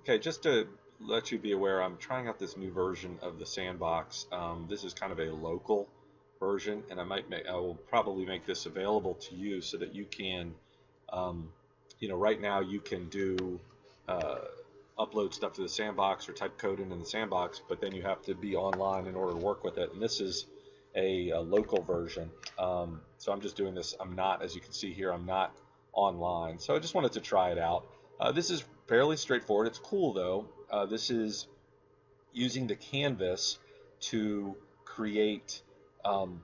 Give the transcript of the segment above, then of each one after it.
Okay, just to let you be aware, I'm trying out this new version of the sandbox. This is kind of a local version, and I will probably make this available to you so that you can, um, right now you can do uh, upload stuff to the sandbox or type code into the sandbox, but then you have to be online in order to work with it. And this is a local version. So I'm just doing this. I'm not, as you can see here, I'm not online. So I just wanted to try it out. This is fairly straightforward. It's cool though. This is using the canvas to create um,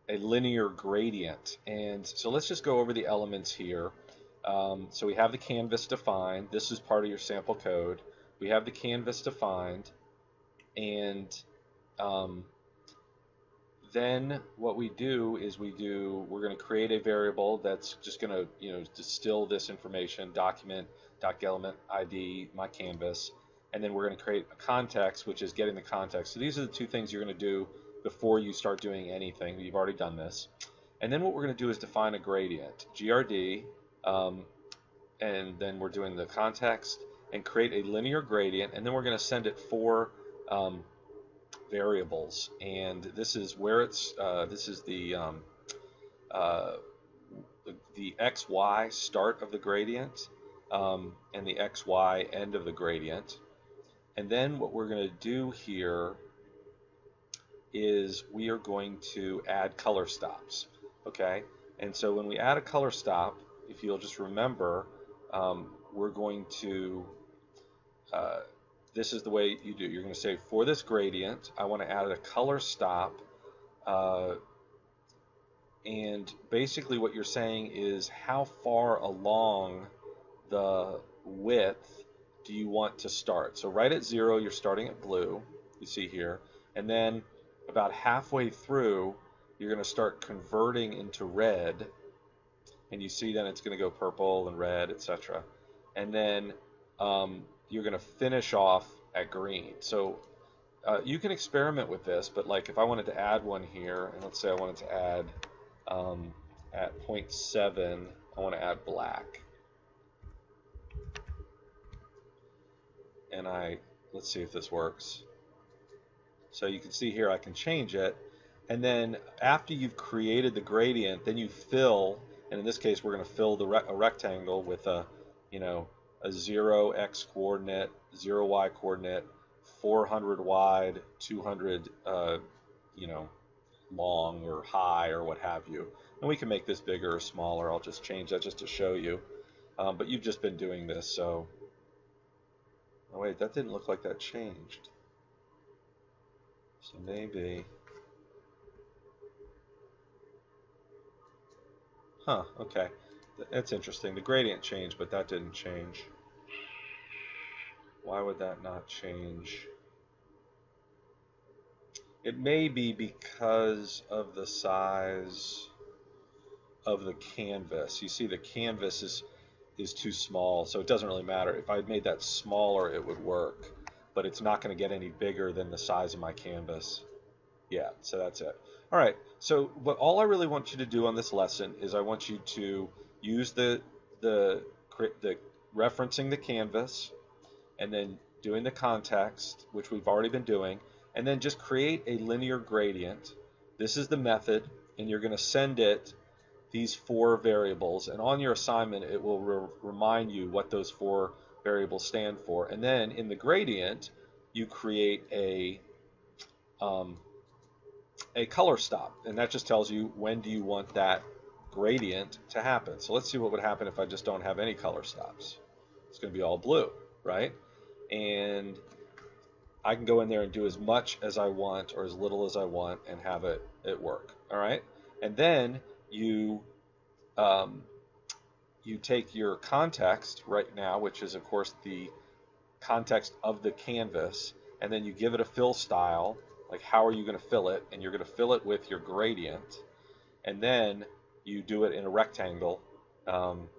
a linear gradient. And so let's just go over the elements here. So we have the canvas defined. This is part of your sample code. We have the canvas defined, and um, then what we do is we're going to create a variable that's just going to distill this information, document element ID my canvas, and then we're going to create a context, which is getting the context. So these are the two things you're going to do before you start doing anything. You've already done this. And then what we're going to do is define a gradient, GRD, um, and then we're doing the context and create a linear gradient, and then we're going to send it four um, variables. And this is where this is uh, the XY start of the gradient, and the XY end of the gradient. And then what we're going to do here is we are going to add color stops. Okay, and so when we add a color stop, if you'll just remember, we're going to uh, this is the way you do. You're going to say, for this gradient, I want to add a color stop, uh, and basically what you're saying is how far along the width do you want to start. So right at 0, you're starting at blue, you see here, and then about halfway through, you're going to start converting into red, and you see then it's going to go purple and red, etc. And then you're going to finish off at green. So you can experiment with this, but like if I wanted to add one here, and let's say I wanted to add at 0.7, I want to add black. And let's see if this works. So you can see here I can change it. And then after you've created the gradient, then you fill, and in this case we're going to fill a rectangle with a 0x coordinate, 0y coordinate, 400 wide, 200 long or high or what have you. And we can make this bigger or smaller. I'll just change that just to show you. But you've just been doing this, so. Oh wait, that didn't look like that changed. So maybe. Huh, okay. That's interesting. The gradient changed, but that didn't change. Why would that not change? It may be because of the size of the canvas. You see the canvas is too small, so it doesn't really matter. If I had made that smaller, it would work, but it's not going to get any bigger than the size of my canvas. Yeah, so that's it. All right, so all I really want you to do on this lesson is I want you to use the referencing the canvas, and then doing the context, which we've already been doing, and then just create a linear gradient. This is the method, and you're going to send it these four variables, and on your assignment it will remind you what those four variables stand for. And then in the gradient you create a color stop, and that just tells you when do you want that gradient to happen. So let's see what would happen if I just don't have any color stops. It's going to be all blue, right? And I can go in there and do as much as I want or as little as I want and have it work. All right, and then um, you take your context right now, which is of course the context of the canvas, and then you give it a fill style, like how are you going to fill it, and you're going to fill it with your gradient, and then you do it in a rectangle um,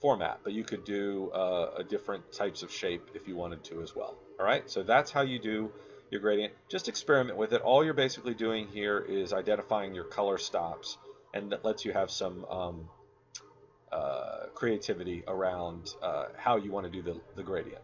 format, but you could do a different types of shape if you wanted to as well. All right, so that's how you do your gradient. Just experiment with it. All you're basically doing here is identifying your color stops, and that lets you have some creativity around how you want to do the gradient.